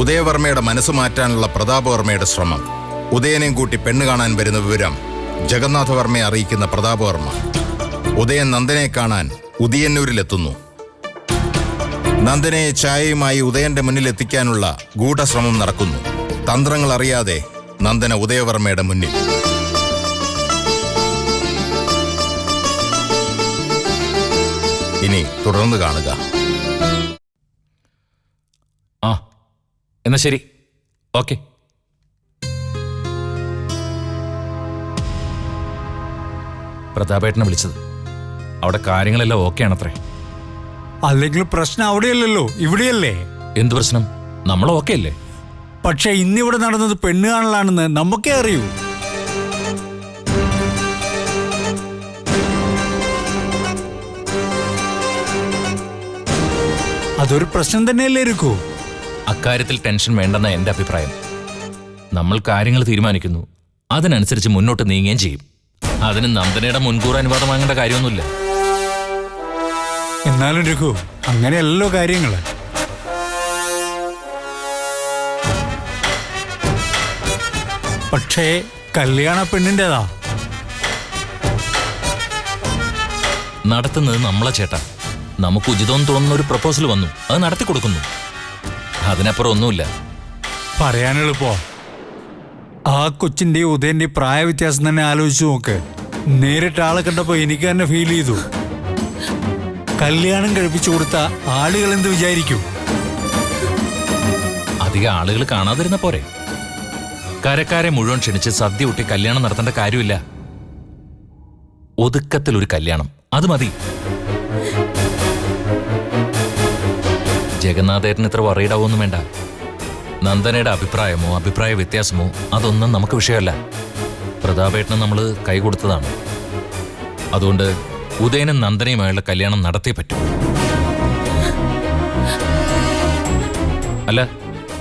ഉദയവർമ്മയുടെ മനസ്സ് മാറ്റാനുള്ള പ്രതാപവർമ്മയുടെ ശ്രമം. ഉദയനെയും കൂട്ടി പെണ്ണ് കാണാൻ വരുന്ന വിവരം ജഗന്നാഥവർമ്മയെ അറിയിക്കുന്ന പ്രതാപവർമ്മ. ഉദയൻ നന്ദനെ കാണാൻ ഉദയന്നൂരിലെത്തുന്നു. നന്ദനെ ചായയുമായി ഉദയന്റെ മുന്നിലെത്തിക്കാനുള്ള ഗൂഢശ്രമം നടക്കുന്നു. തന്ത്രങ്ങൾ അറിയാതെ നന്ദന ഉദയവർമ്മയുടെ മുന്നിൽ. ഇനി തുടർന്ന് കാണുക. എന്നാ ശരി, ഓക്കെ. പ്രതാപേട്ടനെ വിളിച്ചത്. അവിടെ കാര്യങ്ങളെല്ലാം ഓക്കെ ആണത്രേ. അല്ലെങ്കിൽ പ്രശ്നം അവിടെയല്ലല്ലോ, ഇവിടെയല്ലേ? എന്ത് പ്രശ്നം? നമ്മൾ ഓക്കെ അല്ലേ? പക്ഷെ ഇന്നിവിടെ നടന്നത് പെണ്ണ് കാണലാണെന്ന് നമുക്കേ അറിയൂ. അതൊരു പ്രശ്നം തന്നെയല്ലേ ഇരിക്കൂ? അക്കാര്യത്തിൽ ടെൻഷൻ വേണ്ടെന്ന എന്റെ അഭിപ്രായം. നമ്മൾ കാര്യങ്ങൾ തീരുമാനിക്കുന്നു, അതിനനുസരിച്ച് മുന്നോട്ട് നീങ്ങുകയും ചെയ്യും. അതിന് നന്ദനയുടെ മുൻകൂർ അനുവാദം വാങ്ങേണ്ട കാര്യമൊന്നുമില്ല. എന്നാലും രഘു, അങ്ങനെയല്ലോ കാര്യങ്ങള്. പക്ഷേ കല്യാണ പെണ്ണിൻ്റെതാ നടത്തുന്നത് നമ്മളെ ചേട്ടാ. നമുക്ക് ഉചിതം തോന്നുന്ന ഒരു പ്രപ്പോസൽ വന്നു, അത് നടത്തി കൊടുക്കുന്നു. അതിനപ്പുറം ഒന്നുമില്ല. പറയാൻ എളുപ്പോ. ആ കൊച്ചിന്റെ ഉദയന്റെ പ്രായ വ്യത്യാസം തന്നെ ആലോചിച്ചു നോക്ക്. നേരിട്ട് ആളെ കണ്ടപ്പോ എനിക്ക് തന്നെ ഫീൽ ചെയ്തു. കല്യാണം കഴിപ്പിച്ചു കൊടുത്ത ആളുകൾ എന്ത് വിചാരിക്കും? അധികം ആളുകൾ കാണാതിരുന്ന പോരെ? കരക്കാരെ മുഴുവൻ ക്ഷണിച്ച് സദ്യ കൂട്ടി കല്യാണം നടത്തേണ്ട കാര്യമില്ല. ഒതുക്കത്തിൽ ഒരു കല്യാണം, അത് മതി. ജഗന്നാഥേട്ടന് ഇത്ര വറീഡാവൊന്നും വേണ്ട. നന്ദനയുടെ അഭിപ്രായമോ അഭിപ്രായ വ്യത്യാസമോ അതൊന്നും നമുക്ക് വിഷയമല്ല. പ്രതാപേട്ടന് നമ്മൾ കൈ കൊടുത്തതാണ്. അതുകൊണ്ട് ഉദയനും നന്ദനയുമായുള്ള കല്യാണം നടത്തിയേ പറ്റൂ. അല്ല,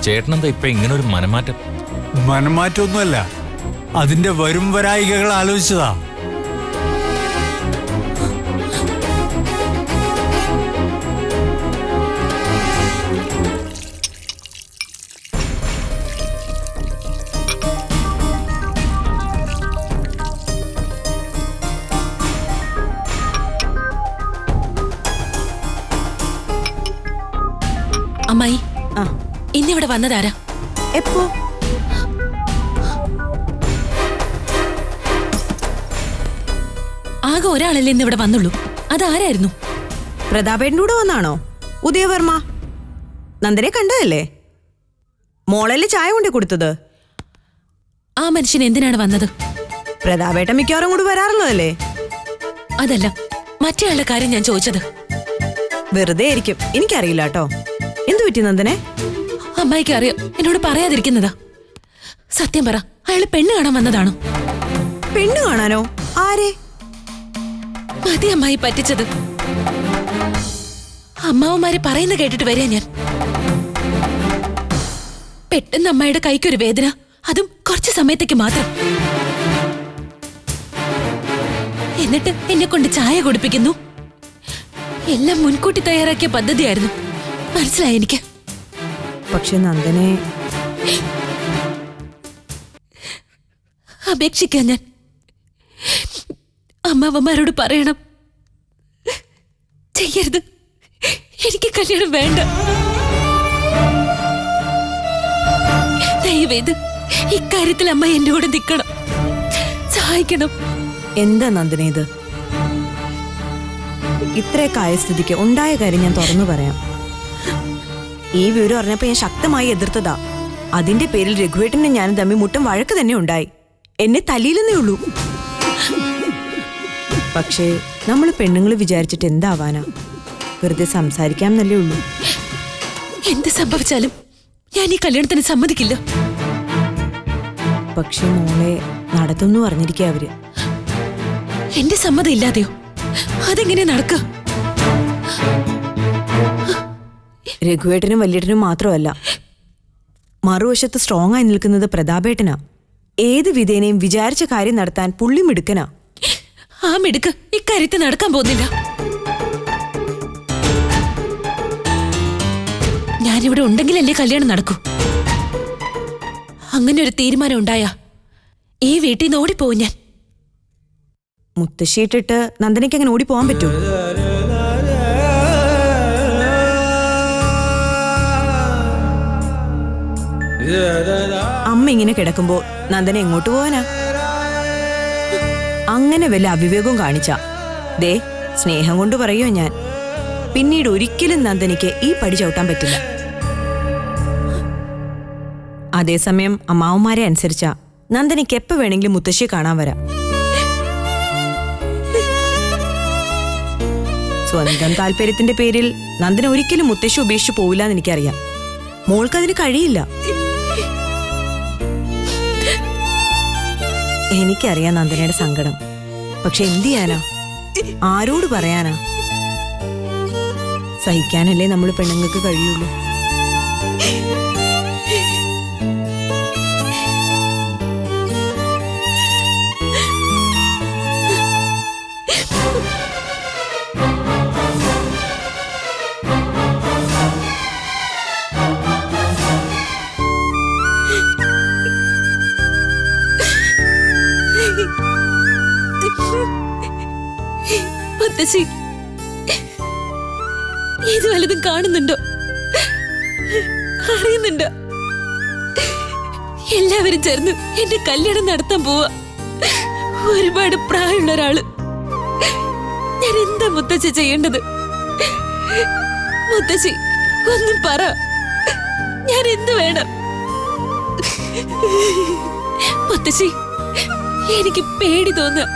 ചേട്ടനെന്താ ഇപ്പൊ ഇങ്ങനൊരു മനമാറ്റം? മനമാറ്റമൊന്നുമല്ല, അതിന്റെ വരും വരായികകൾ ആലോചിച്ചതാ. അമ്മായി, ഇന്നിവിടെ വന്നതാരാ? എപ്പോ? ആകെ ഒരാളല്ലേ ഇന്നിവിടെ വന്നുള്ളൂ. അതാരായിരുന്നു? പ്രതാപേട്ടൻ്റെ കൂടെ വന്നാണോ ഉദയവർമ്മ? നന്ദനെ കണ്ടതല്ലേ? മോളല്ലേ ചായ കൊണ്ടേ കൊടുത്തത്? ആ മനുഷ്യൻ എന്തിനാണ് വന്നത്? പ്രതാപേട്ടൻ മിക്കവാറും കൂടി വരാറുള്ളതല്ലേ? അതല്ല, മറ്റേ ആളുടെ കാര്യം ഞാൻ ചോദിച്ചത്. വെറുതെ ആയിരിക്കും, എനിക്കറിയില്ല കേട്ടോ. എന്തു പറ്റി നന്ദനെ? അമ്മായിക്ക് അറിയാം, എന്നോട് പറയാതിരിക്കുന്നതാ. സത്യം പറ, അയാള് പെണ്ണ് കാണാൻ വന്നതാണോ? പെണ്ണ് കാണാനോ? ആരെ? മതി അമ്മായി പറ്റിച്ചത്. അമ്മാവന്മാര് പറയുന്ന കേട്ടിട്ട് വരിക ഞാൻ. പെട്ടെന്ന് അമ്മായിയുടെ കൈക്കൊരു വേദന, അതും കുറച്ച് സമയത്തേക്ക് മാത്രം. എന്നിട്ട് എന്നെ കൊണ്ട് ചായ കുടിപ്പിക്കുന്നു. എല്ലാം മുൻകൂട്ടി തയ്യാറാക്കിയ പദ്ധതിയായിരുന്നു. മനസ്സിലായി എനിക്ക്. പക്ഷെ നന്ദനെ അപേക്ഷിക്കാൻ ഞാൻ അമ്മാവന്മാരോട് പറയണം, ചെയ്യരുത്, എനിക്ക് കല്യാണം വേണ്ട. ദയവേത് ഇക്കാര്യത്തിൽ അമ്മ എന്റെ കൂടെ നിൽക്കണം, സഹായിക്കണം. എന്താ നന്ദനെ ഇത്? ഇത്രയൊക്കെ ആയ സ്ഥിതിക്ക് ഉണ്ടായ കാര്യം ഞാൻ തുറന്നു പറയാം. ഈ വിവരം അറിഞ്ഞപ്പോ ഞാൻ ശക്തമായി എതിർത്തതാ. അതിന്റെ പേരിൽ രഘുവേട്ടനും ഞാനും തമ്മിൽ മുട്ടും വഴക്ക് തന്നെ ഉണ്ടായി. എന്നെ തല്ലിയില്ലെന്നേ ഉള്ളൂ. പക്ഷേ നമ്മൾ പെണ്ണുങ്ങൾ വിചാരിച്ചിട്ട് എന്താവാനാ? വെറുതെ സംസാരിക്കാമെന്നല്ലേ ഉള്ളൂ. എന്ത് സംഭവിച്ചാലും ഞാൻ ഈ കല്യാണത്തിന് സമ്മതിക്കില്ല. പക്ഷെ മോളെ നടത്തുന്നു പറഞ്ഞിരിക്കുക അവര്. എന്റെ സമ്മതം ഇല്ലാതെയോ? അതെങ്ങനെ നടക്കുക? രഘുവേട്ടനും വല്യേട്ടനും മാത്രമല്ല, മറുവശത്ത് സ്ട്രോങ് ആയി നിൽക്കുന്നത് പ്രതാപേട്ടനാ. ഏത് വിധേനയും വിചാരിച്ച കാര്യം നടത്താൻ പുള്ളി മിടുക്കനാ. ആ മിടുക്ക് ഇക്കാര്യത്തിൽ നടക്കാൻ പോകുന്നില്ല. ഞാനിവിടെ ഉണ്ടെങ്കിലല്ലേ കല്യാണം നടക്കൂ. അങ്ങനെ ഒരു തീരുമാനം ഉണ്ടായാ ഈ വീട്ടിൽ നിന്ന് ഓടിപ്പോവും ഞാൻ. മുത്തശ്ശിയിട്ടിട്ട് നന്ദനയ്ക്ക് അങ്ങനെ ഓടിപ്പോവാൻ പറ്റുമോ? അമ്മ ഇങ്ങനെ കിടക്കുമ്പോ നന്ദന എങ്ങോട്ട് പോവാനാ? അങ്ങനെ വല്ല അവിവേകവും കാണിച്ച ദേ സ്നേഹം കൊണ്ട് പറയോ ഞാൻ, പിന്നീട് ഒരിക്കലും നന്ദനയ്ക്ക് ഈ പടി ചവിട്ടാൻ പറ്റില്ല. അതേസമയം അമ്മാവന്മാരെ അനുസരിച്ച നന്ദനയ്ക്ക് എപ്പോ വേണമെങ്കിലും മുത്തശ്ശിയെ കാണാൻ വരാം. സ്വന്തം താല്പര്യത്തിന്റെ പേരിൽ നന്ദന ഒരിക്കലും മുത്തശ്ശി ഉപേക്ഷിച്ചു പോവില്ല എന്ന് എനിക്കറിയാം. മോൾക്കതിന് കഴിയില്ല. എനിക്കറിയാം നന്ദനയുടെ സങ്കടം. പക്ഷെ എന്ത് ചെയ്യാനാ? ആരോട് പറയാനാ? സഹിക്കാനല്ലേ നമ്മൾ പെണ്ണുങ്ങൾക്ക് കഴിയുള്ളൂ. മുത്തശ്ശി, ഇത് വല്ലതും കാണുന്നുണ്ടോ? അറിയുന്നുണ്ടോ? എല്ലാവരും ചേർന്ന് എന്റെ കല്യാണം നടത്താൻ പോവാ. ഒരുപാട് പ്രായമുള്ള ഒരാള്. ഞാൻ എന്താ മുത്തശ്ശി ചെയ്യേണ്ടത്? മുത്തശ്ശി ഒന്നും പറ. ഞാൻ എന്ത് വേണം? മുത്തശ്ശി, എനിക്ക് പേടി തോന്നുക.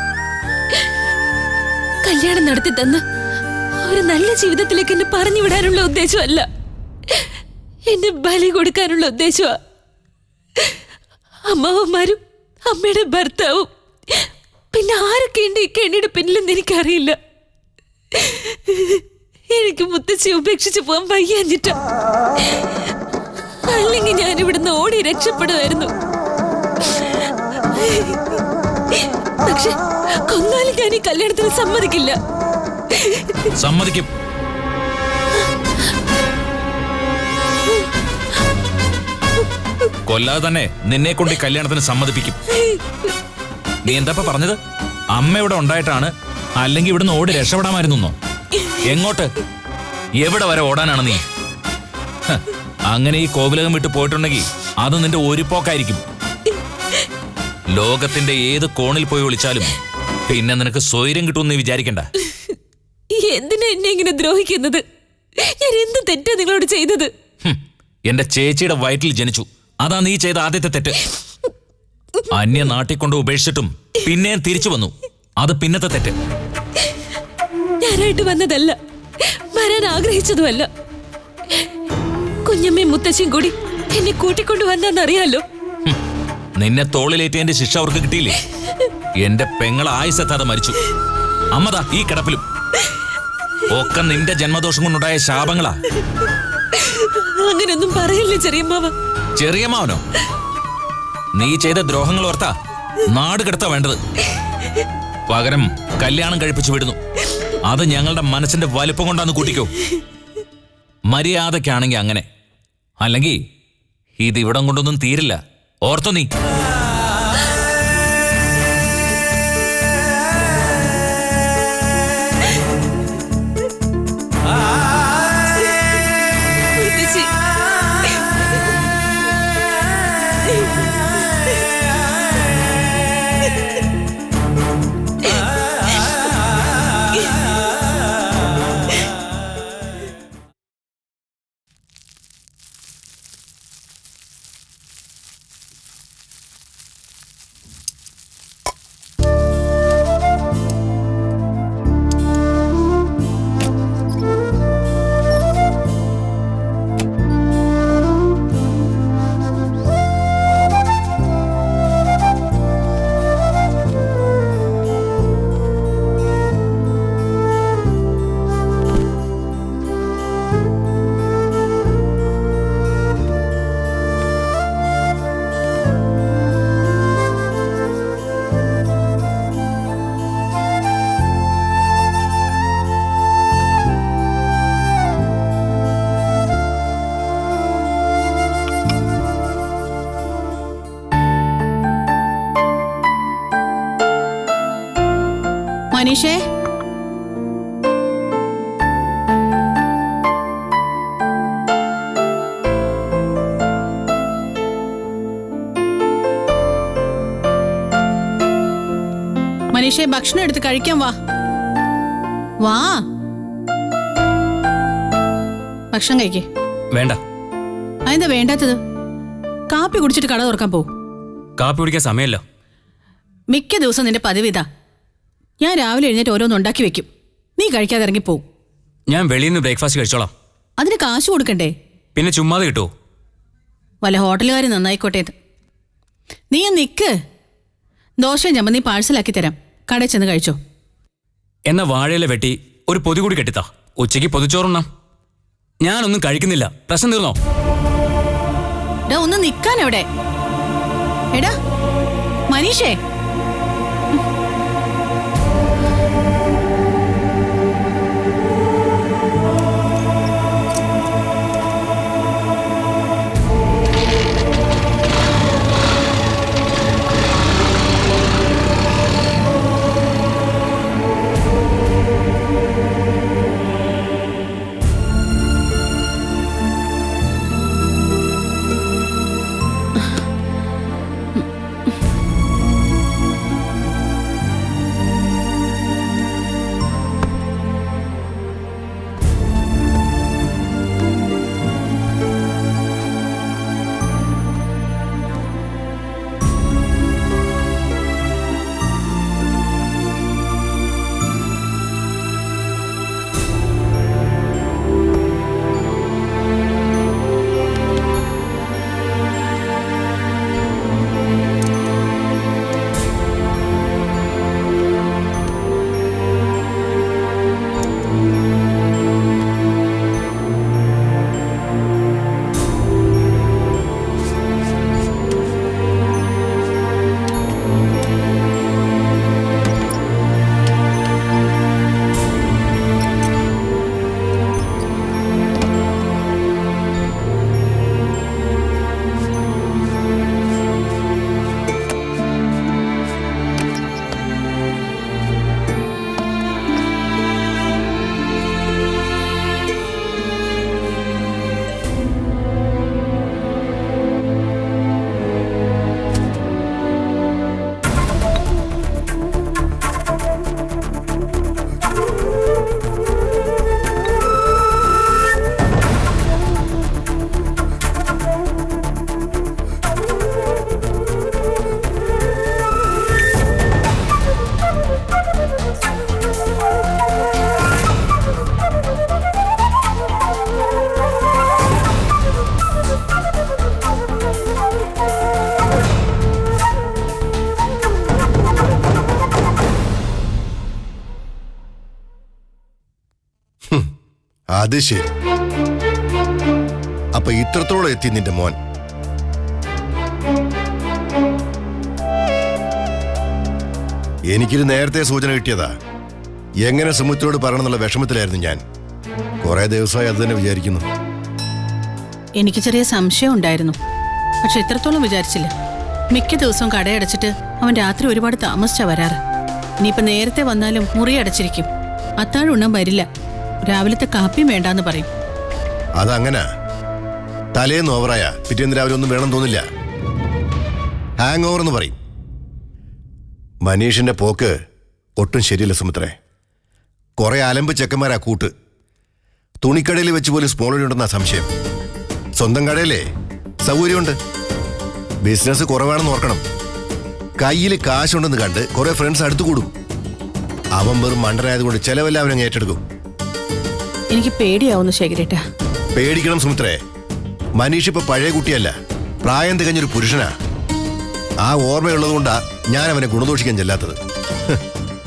കല്യാണം നടത്തി തന്ന് ഒരു നല്ല ജീവിതത്തിലേക്ക് എന്നെ പറഞ്ഞു വിടാനുള്ള ഉദ്ദേശമല്ല, എന്നെ ബലി കൊടുക്കാനുള്ള ഉദ്ദേശമാ. അമ്മാവന്മാരും അമ്മയുടെ ഭർത്താവും പിന്നെ ആരൊക്കെയുണ്ട് ഈ കെണിയുടെ പിന്നിലെന്ന് എനിക്കറിയില്ല. എനിക്ക് മുത്തശ്ശി ഉപേക്ഷിച്ച് പോകാൻ വയ്യാഞ്ഞിട്ട, അല്ലെങ്കിൽ ഞാൻ ഇവിടുന്ന് ഓടി രക്ഷപ്പെടുമായിരുന്നു. പക്ഷെ കൊന്നാലും ഞാൻ ഈ കല്യാണത്തിന് സമ്മതിക്കില്ല. സമ്മതിക്കും. കൊല്ലാതെ തന്നെ നിന്നെ കൊണ്ട് ഈ കല്യാണത്തിന് സമ്മതിപ്പിക്കും. നീ എന്താ പറഞ്ഞത്? അമ്മ ഇവിടെ ഉണ്ടായിട്ടാണ്, അല്ലെങ്കിൽ ഇവിടുന്ന് ഓടി രക്ഷപ്പെടാമായിരുന്നോ? എങ്ങോട്ട്? എവിടെ വരെ ഓടാനാണ് നീ? അങ്ങനെ ഈ കോവിലകം വിട്ട് പോയിട്ടുണ്ടെങ്കിൽ അത് നിന്റെ ഒരു പോക്കായിരിക്കും. ലോകത്തിന്റെ ഏത് കോണിൽ പോയി വിളിച്ചാലും പിന്നെ നിനക്ക് സ്വൈര്യം കിട്ടുമെന്ന് വിചാരിക്കണ്ട. എന്തിനാ എന്നെ ഇങ്ങനെ ദ്രോഹിക്കുന്നത്? ഞാൻ എന്ത് തെറ്റാ നിങ്ങളോട് ചെയ്തത്? എന്റെ ചേച്ചിയുടെ വയറ്റിൽ ജനിച്ചു, അതാ നീ ചെയ്ത ആദ്യത്തെ തെറ്റ്. അന്യ നാട്ടിൽ കൊണ്ട് ഉപേക്ഷിച്ചിട്ടും പിന്നെയും തിരിച്ചു വന്നു, അത് പിന്നത്തെ തെറ്റ്. ഞാനായിട്ട് വന്നതല്ല, വരാൻ ആഗ്രഹിച്ചതുമല്ല. കുഞ്ഞമ്മയും മുത്തശ്ശിയും കൂടി എന്നെ കൂട്ടിക്കൊണ്ടു വന്നറിയാലോ. നിന്നെ തോളിലേറ്റിയതിന്റെ ശിക്ഷ അവർക്ക് കിട്ടിയില്ലേ? എന്റെ പെങ്ങളെ ആയുസെത്താതെ മരിച്ചു. അമ്മതാ ഈ കിടപ്പിലും. ഒക്കെ നിന്റെ ജന്മദോഷം കൊണ്ടുണ്ടായ ശാപങ്ങളാ. അങ്ങനൊന്നും പറയില്ലേ ചെറിയമ്മാവ. ചെറിയമ്മാവനോ? നീ ചെയ്ത ദ്രോഹങ്ങൾ ഓർത്താ നാട് കിടത്താ വേണ്ടത്. പകരം കല്യാണം കഴിപ്പിച്ചു വിടുന്നു. അത് ഞങ്ങളുടെ മനസ്സിന്റെ വലിപ്പം കൊണ്ടാന്ന് കൂട്ടിക്കോ. മര്യാദക്കാണെങ്കിൽ അങ്ങനെ, അല്ലെങ്കിൽ ഇതിവിടം കൊണ്ടൊന്നും തീരില്ല. ഓർത്തോ നീ? മനീഷേ, മനീഷേ, ഭക്ഷണം എടുത്ത് കഴിക്കാൻ വാ. വാ, ഭക്ഷണം കഴിക്കേ. വേണ്ട. അതെന്താ വേണ്ടാത്തത്? കാപ്പി കുടിച്ചിട്ട് കട തുറക്കാൻ പോ. കാപ്പി കുടിക്കാൻ സമയമല്ലോ. മിക്ക ദിവസം നിന്റെ പതിവ് ഇതാ. ഞാൻ രാവിലെ എഴുന്നേറ്റ് ഓരോന്ന് ഉണ്ടാക്കി വെക്കും, നീ കഴിക്കാതെ ഇറങ്ങിപ്പോവും. ഞാൻ വെളിയിൽ നിന്ന് ബ്രേക്ക്ഫാസ്റ്റ് കഴിച്ചോളാം. അതിന് കാശ് കൊടുക്കണ്ടേ? പിന്നെ ചുമ്മാതെ കിട്ടുമോ? വല്ല ഹോട്ടലുകാർ നന്നായിക്കോട്ടേത്. നീ നിക്ക്. ദോശയും ചമ്മന്തി പാഴ്സലാക്കി തരാം, കടയിൽ ചെന്ന് കഴിച്ചോ. എന്നാ വാഴയില വെട്ടി ഒരു പൊതി കൂടി കെട്ടിത്താ. ഉച്ചയ്ക്ക് പൊതിച്ചോറുണ്ണാം. ഞാനൊന്നും കഴിക്കുന്നില്ല. പ്രശ്നം തീർന്നോ? എടാ, ഒന്ന് നിക്കാൻ എവിടെ? എടാ മനീഷേ, അത് ശരി. അപ്പൊ ഇത്രത്തോളം എത്തി നിന്റെ മോൻ. എനിക്കിത് നേരത്തെ സൂചന കിട്ടിയതാ. എങ്ങനെ സുമിത്രയോട് പറയണമെന്നുള്ള വിഷമത്തിലായിരുന്നു ഞാൻ. കുറെ ദിവസമായി അത് തന്നെ വിചാരിക്കുന്നു. എനിക്ക് ചെറിയ സംശയം ഉണ്ടായിരുന്നു, പക്ഷെ ഇത്രത്തോളം വിചാരിച്ചില്ല. മിക്ക ദിവസവും കടയടച്ചിട്ട് അവൻ രാത്രി ഒരുപാട് താമസിച്ചാ വരാറ്. ഇനിയിപ്പൊ നേരത്തെ വന്നാലും മുറി അടച്ചിരിക്കും. അത്താഴം ഉണ്ണാൻ വരില്ല. രാവിലത്തെ കാപ്പിയും വേണ്ടാന്ന് പറയും. അതങ്ങനെ തലേന്ന് ഓവറായ പിറ്റേന്ന് രാവിലെ ഒന്നും വേണം തോന്നില്ല. ഹാങ് ഓവർ എന്ന് പറയും. മനീഷിന്റെ പോക്ക് ഒട്ടും ശരിയല്ല സുമിത്രേ. കുറെ അലമ്പ് ചെക്കന്മാരാ കൂട്ട്. തുണിക്കടയിൽ വെച്ച് പോലും സ്മോൾ ഉണ്ടെന്നാ സംശയം. സ്വന്തം കടയിലേ സൗകര്യമുണ്ട്. ബിസിനസ് കുറവാണെന്ന് ഓർക്കണം. കയ്യിൽ കാശുണ്ടെന്ന് കണ്ട് കുറെ ഫ്രണ്ട്സ് അടുത്തു കൂടും. അവൻ വെറും മണ്ടനായതുകൊണ്ട് ചെലവെല്ലാം അവനങ്ങ് ഏറ്റെടുക്കും. എനിക്ക് പേടിയാവുന്നു ശേഖരേട്ടാ. പേടിക്കണം സുമിത്രേ. മനീഷ് ഇപ്പൊ പഴയ കുട്ടിയല്ല, പ്രായം തികഞ്ഞൊരു പുരുഷനാ. ആ ഓർമ്മയുള്ളതുകൊണ്ടാ ഞാൻ അവനെ ഗുണദോഷിക്കാൻ ചെല്ലാത്തത്.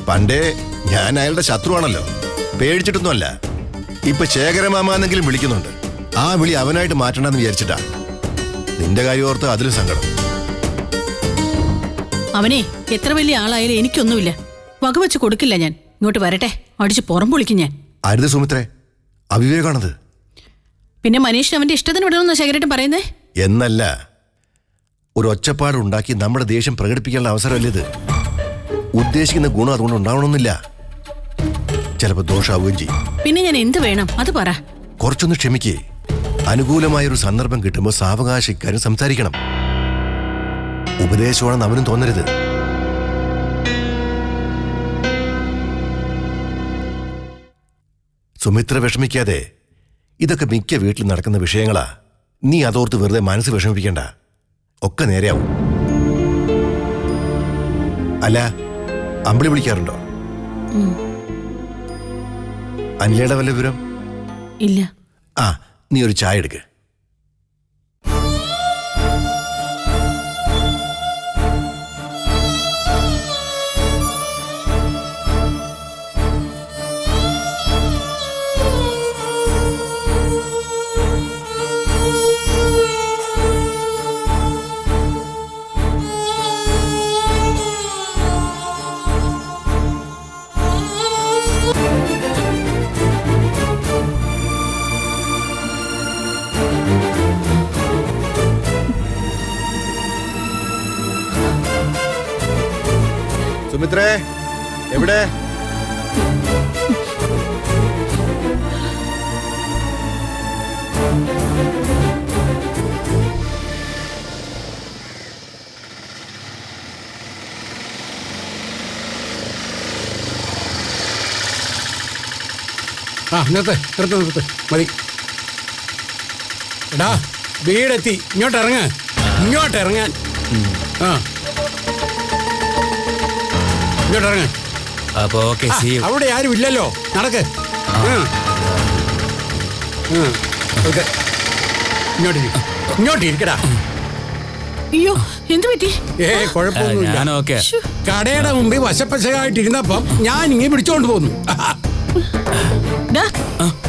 പണ്ടേ ഞാൻ അയാളുടെ ശത്രുവാണല്ലോ. പേടിച്ചിട്ടൊന്നുമല്ല. ഇപ്പൊ ശേഖരമാമാന്നെങ്കിലും വിളിക്കുന്നുണ്ട്. ആ വിളി അവനായിട്ട് മാറ്റണ്ടെന്ന് വിചാരിച്ചിട്ടാ. നിന്റെ കാര്യം ഓർത്ത് അതിലും സങ്കടം. അവനെ എത്ര വലിയ ആളായാലും എനിക്കൊന്നുമില്ല. വകവെച്ച് കൊടുക്കില്ല ഞാൻ. ഇങ്ങോട്ട് വരട്ടെ, അടിച്ച് പുറം പൊളിക്കും ഞാൻ. അരുത് സുമിത്രേ, അവിവേകാണത്. പിന്നെ മനീഷിന് അവന്റെ ഇഷ്ടത്തിന് വിടണമെന്നാ ശേഖരേട്ടൻ പറയുന്നേ? എന്നല്ല, ഒരു ഒച്ചപ്പാടുണ്ടാക്കി നമ്മുടെ ദേഷ്യം പ്രകടിപ്പിക്കാനുള്ള അവസരമല്ലേ ഇത്. ഉദ്ദേശിക്കുന്ന ഗുണം അതുകൊണ്ട് ഉണ്ടാവണമെന്നില്ല. ചിലപ്പോൾ ദോഷാവുകയും ചെയ്യും. പിന്നെ ഞാൻ എന്ത് വേണം അത് പറ. കുറച്ചൊന്ന് ക്ഷമിക്കേ. അനുകൂലമായൊരു സന്ദർഭം കിട്ടുമ്പോൾ സാവകാശിക്കാരും സംസാരിക്കണം. ഉപദേശമാണെന്ന് അവനും തോന്നരുത്. സുമിത്ര വിഷമിക്കാതെ. ഇതൊക്കെ മിക്ക വീട്ടിൽ നടക്കുന്ന വിഷയങ്ങളാ. നീ അതോർത്ത് വെറുതെ മനസ്സ് വിഷമിപ്പിക്കണ്ട. ഒക്കെ നേരെയാവും. അല്ല, അമ്പിളി വിളിക്കാറുണ്ടോ? അനിലയുടെ വല്ല വിവരം? ഇല്ല. ആ, നീ ഒരു ചായ എടുക്ക്. സുമിത്രേ, എവിടെ? നിർത്ത് മതി. എടാ, വീടെത്തി. ഇങ്ങോട്ട് ഇറങ്ങാൻ. ആ, ഇങ്ങോട്ട് ഇറങ്ങാൻ. അപ്പൊ ഓക്കെ, സീ യു. അവിടെ ആരും ഇല്ലല്ലോ, നടക്ക്. ഇങ്ങോട്ട് ഇരിക്കടാ. അയ്യോ, എന്ത് പറ്റി? കുഴപ്പമൊന്നുമില്ല. ഞാൻ ഓക്കെ. കടയുടെ മുമ്പിൽ വശപ്പശകായിട്ടിരുന്നപ്പം ഞാൻ ഇങ്ങനെ പിടിച്ചോണ്ട് പോന്നു.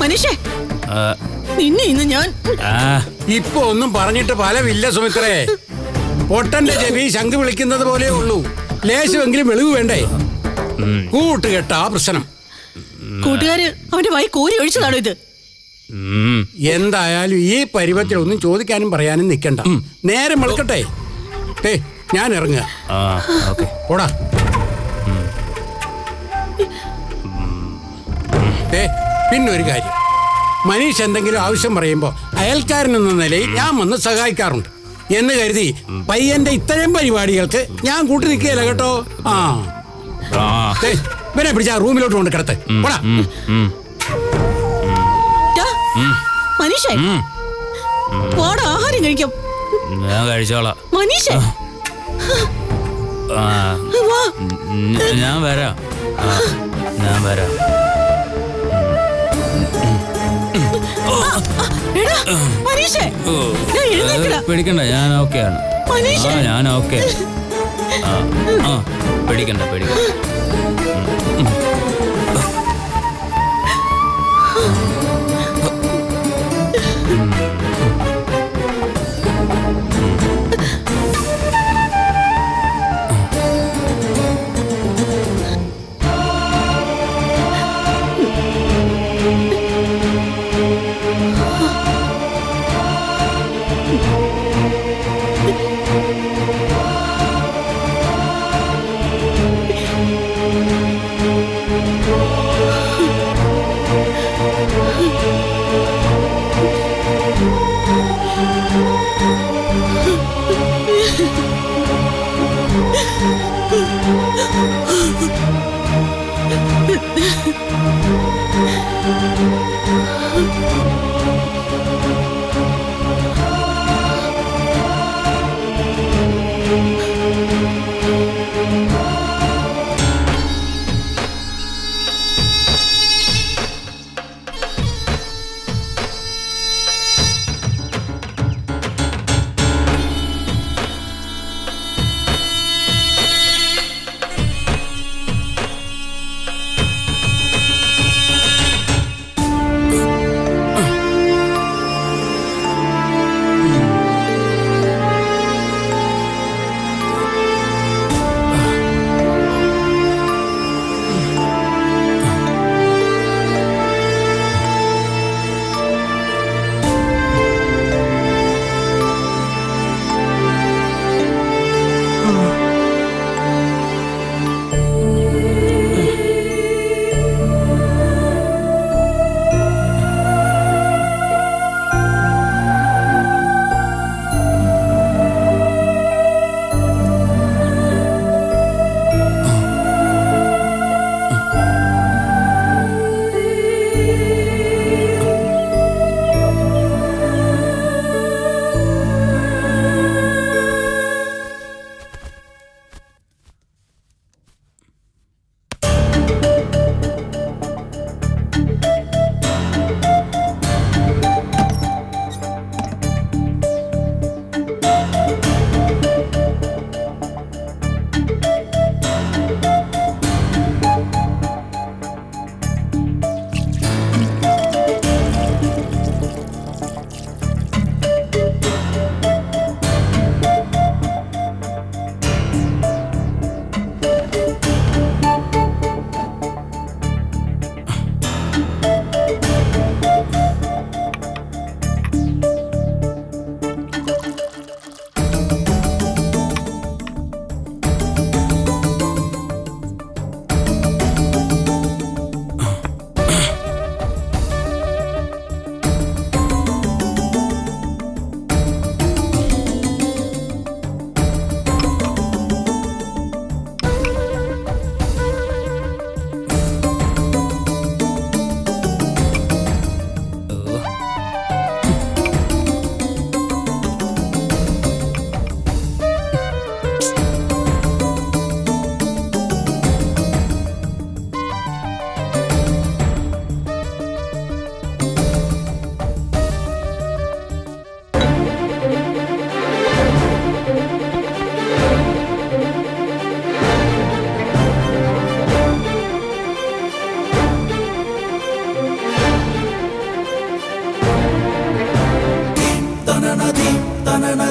മനുഷ്യ, നിന്നെ ഇന്ന് ഞാൻ ഇപ്പൊ ഒന്നും പറഞ്ഞിട്ട് ഫലമില്ല സുമിത്രേ. പൊട്ടന്റെ ചെവി ശംഖ് വിളിക്കുന്നത് പോലെ ഉള്ളൂ. ലേശമെങ്കിലും വെളിവ് വേണ്ടേ? കൂട്ടുകെട്ടാ പ്രശ്നം. കൂട്ടുകാര് അവന്റെ വായി കോരി ഒഴിച്ചതാണോ ഇത്? എന്തായാലും ഈ പരുവത്തിൽ ഒന്നും ചോദിക്കാനും പറയാനും നിൽക്കണ്ട. നേരം വെളുക്കട്ടെ. ഞാൻ ഇറങ്ങുക. ഓടാ. പിന്നൊരു കാര്യം, മനീഷ് എന്തെങ്കിലും ആവശ്യം പറയുമ്പോൾ അയൽക്കാരനെന്ന നിലയിൽ ഞാൻ വന്ന് സഹായിക്കാറുണ്ട് എന്ന് കരുതി പയ്യന്റെ ഇത്തരം പരിപാടികൾക്ക് ഞാൻ കൂട്ടി നിൽക്കുകയല്ല കേട്ടോ. ഇവനെ പിടിച്ച റൂമിലോട്ട് കൊണ്ട് കിടത്ത്. പോടാ. മനീഷേ, പോടാ, ആഹാരം കഴിക്കാം. ഞാൻ കഴിച്ചോളാം. മനീഷേ, ഞാൻ വരാം. പേടിക്കണ്ട, ഞാൻ ഓക്കെയാണ്. ഞാൻ ഓക്കെ. പേടിക്കണ്ട. തനന